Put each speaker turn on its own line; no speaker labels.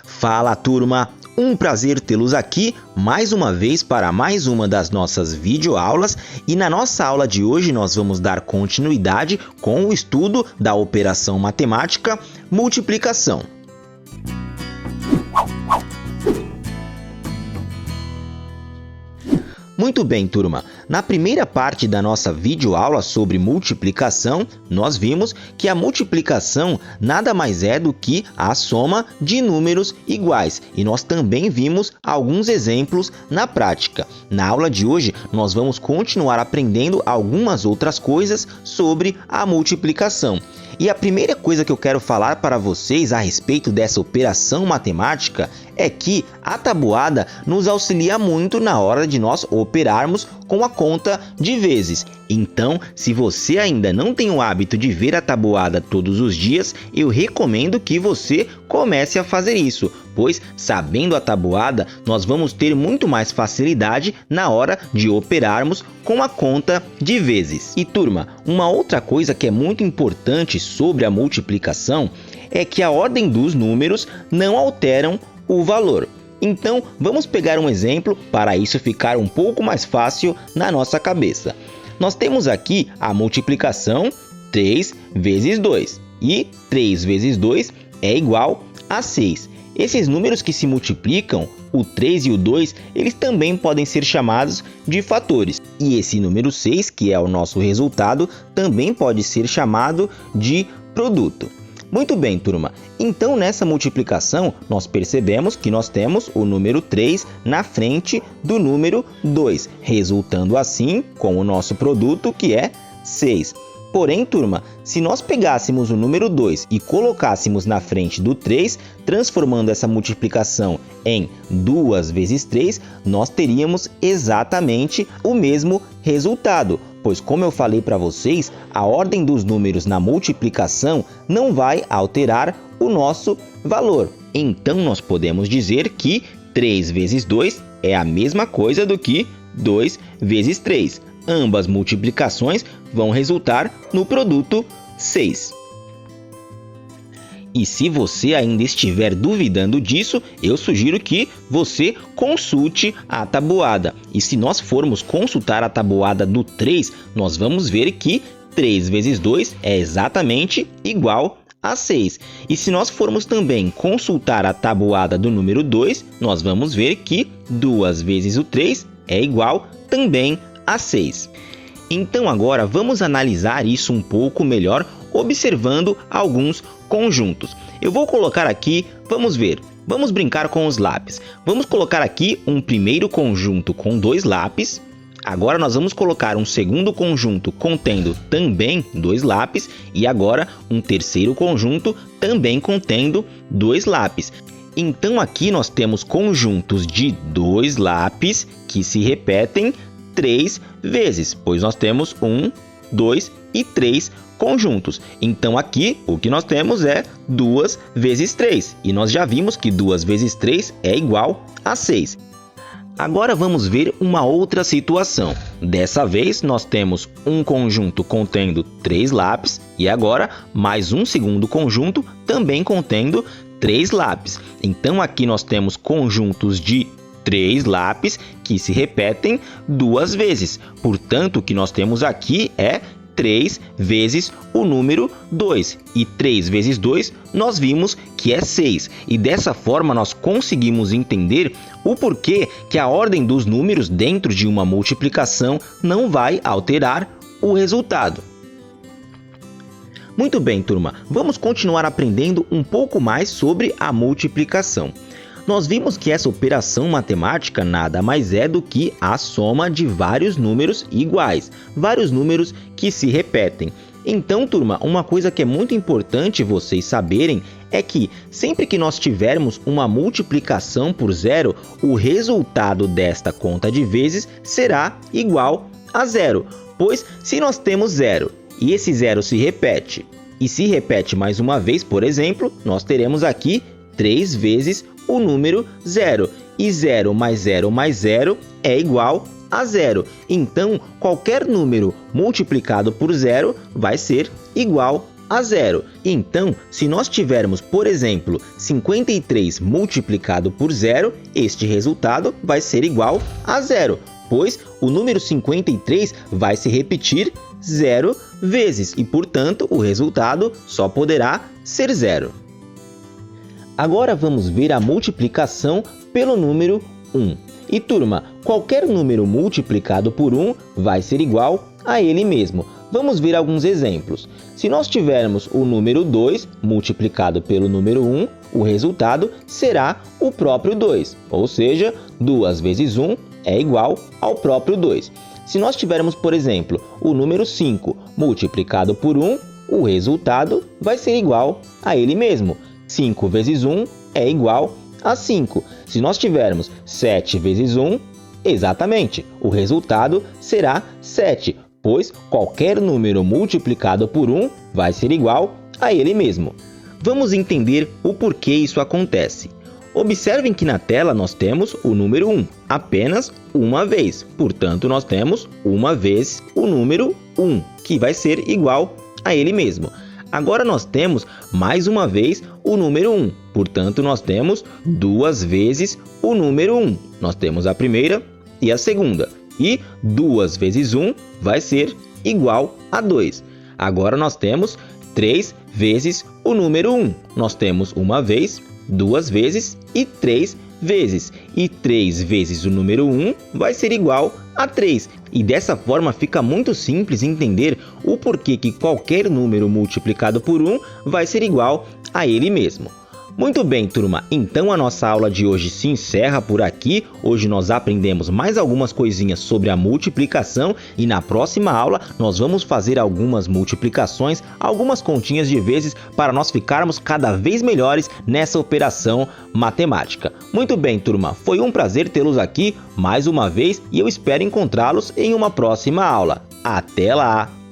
Fala, turma! Um prazer tê-los aqui mais uma vez para mais uma das nossas videoaulas, e na nossa aula de hoje nós vamos dar continuidade com o estudo da operação matemática multiplicação. Muito bem, turma. Na primeira parte da nossa videoaula sobre multiplicação, nós vimos que a multiplicação nada mais é do que a soma de números iguais, e nós também vimos alguns exemplos na prática. Na aula de hoje, nós vamos continuar aprendendo algumas outras coisas sobre a multiplicação. E a primeira coisa que eu quero falar para vocês a respeito dessa operação matemática é que a tabuada nos auxilia muito na hora de nós operarmos com a conta de vezes. Então, se você ainda não tem o hábito de ver a tabuada todos os dias, eu recomendo que você comece a fazer isso, pois sabendo a tabuada, nós vamos ter muito mais facilidade na hora de operarmos com a conta de vezes. E turma, uma outra coisa que é muito importante sobre a multiplicação é que a ordem dos números não alteram o valor. Então, vamos pegar um exemplo para isso ficar um pouco mais fácil na nossa cabeça. Nós temos aqui a multiplicação 3 vezes 2, e 3 vezes 2 é igual a 6. Esses números que se multiplicam, o 3 e o 2, eles também podem ser chamados de fatores. E esse número 6, que é o nosso resultado, também pode ser chamado de produto. Muito bem, turma. Então, nessa multiplicação, nós percebemos que nós temos o número 3 na frente do número 2, resultando assim com o nosso produto, que é 6. Porém, turma, se nós pegássemos o número 2 e colocássemos na frente do 3, transformando essa multiplicação em 2 vezes 3, nós teríamos exatamente o mesmo resultado. Pois, como eu falei para vocês, a ordem dos números na multiplicação não vai alterar o nosso valor. Então, nós podemos dizer que 3 vezes 2 é a mesma coisa do que 2 vezes 3. Ambas multiplicações vão resultar no produto 6. E se você ainda estiver duvidando disso, eu sugiro que você consulte a tabuada. E se nós formos consultar a tabuada do 3, nós vamos ver que 3 vezes 2 é exatamente igual a 6. E se nós formos também consultar a tabuada do número 2, nós vamos ver que 2 vezes o 3 é igual também a 6. Então agora vamos analisar isso um pouco melhor, observando alguns conjuntos. Eu vou colocar aqui, vamos ver, vamos brincar com os lápis. Vamos colocar aqui um primeiro conjunto com 2 lápis. Agora nós vamos colocar um segundo conjunto contendo também 2 lápis. E agora um terceiro conjunto também contendo 2 lápis. Então aqui nós temos conjuntos de 2 lápis que se repetem 3 vezes, pois nós temos 1, 2 e 3 conjuntos. Então aqui o que nós temos é 2 vezes 3, e nós já vimos que 2 vezes 3 é igual a 6. Agora vamos ver uma outra situação. Dessa vez nós temos um conjunto contendo 3 lápis e agora mais um segundo conjunto também contendo 3 lápis. Então aqui nós temos conjuntos de 3 lápis que se repetem 2 vezes. Portanto, o que nós temos aqui é 3 vezes o número 2. E 3 vezes 2 nós vimos que é 6. E dessa forma nós conseguimos entender o porquê que a ordem dos números dentro de uma multiplicação não vai alterar o resultado. Muito bem, turma. Vamos continuar aprendendo um pouco mais sobre a multiplicação. Nós vimos que essa operação matemática nada mais é do que a soma de vários números iguais, vários números que se repetem. Então, turma, uma coisa que é muito importante vocês saberem é que sempre que nós tivermos uma multiplicação por zero, o resultado desta conta de vezes será igual a zero. Pois se nós temos zero e esse zero se repete, e se repete mais uma vez, por exemplo, nós teremos aqui 3 vezes o número 0. E 0 mais 0 mais 0 é igual a 0. Então, qualquer número multiplicado por 0 vai ser igual a zero. Então, se nós tivermos, por exemplo, 53 multiplicado por zero, este resultado vai ser igual a zero, pois o número 53 vai se repetir 0 vezes e, portanto, o resultado só poderá ser zero. Agora vamos ver a multiplicação pelo número 1. E turma, qualquer número multiplicado por 1 vai ser igual a ele mesmo. Vamos ver alguns exemplos. Se nós tivermos o número 2 multiplicado pelo número 1, o resultado será o próprio 2, ou seja, 2 vezes 1 é igual ao próprio 2. Se nós tivermos, por exemplo, o número 5 multiplicado por 1, o resultado vai ser igual a ele mesmo. 5 vezes 1 é igual a 5. Se nós tivermos 7 vezes 1, exatamente, o resultado será 7, pois qualquer número multiplicado por 1 vai ser igual a ele mesmo. Vamos entender o porquê isso acontece. Observem que na tela nós temos o número 1 apenas uma vez, portanto nós temos uma vez o número 1, que vai ser igual a ele mesmo. Agora nós temos mais uma vez o número 1, portanto nós temos duas vezes o número 1. Nós temos a primeira e a segunda, e 2 vezes 1 vai ser igual a 2. Agora nós temos 3 vezes o número 1. Nós temos uma vez, duas vezes e 3 vezes. E 3 vezes o número 1 vai ser igual a 3. E dessa forma fica muito simples entender o porquê que qualquer número multiplicado por 1 vai ser igual a ele mesmo. Muito bem, turma, então a nossa aula de hoje se encerra por aqui. Hoje nós aprendemos mais algumas coisinhas sobre a multiplicação e na próxima aula nós vamos fazer algumas multiplicações, algumas continhas de vezes para nós ficarmos cada vez melhores nessa operação matemática. Muito bem, turma, foi um prazer tê-los aqui mais uma vez e eu espero encontrá-los em uma próxima aula. Até lá!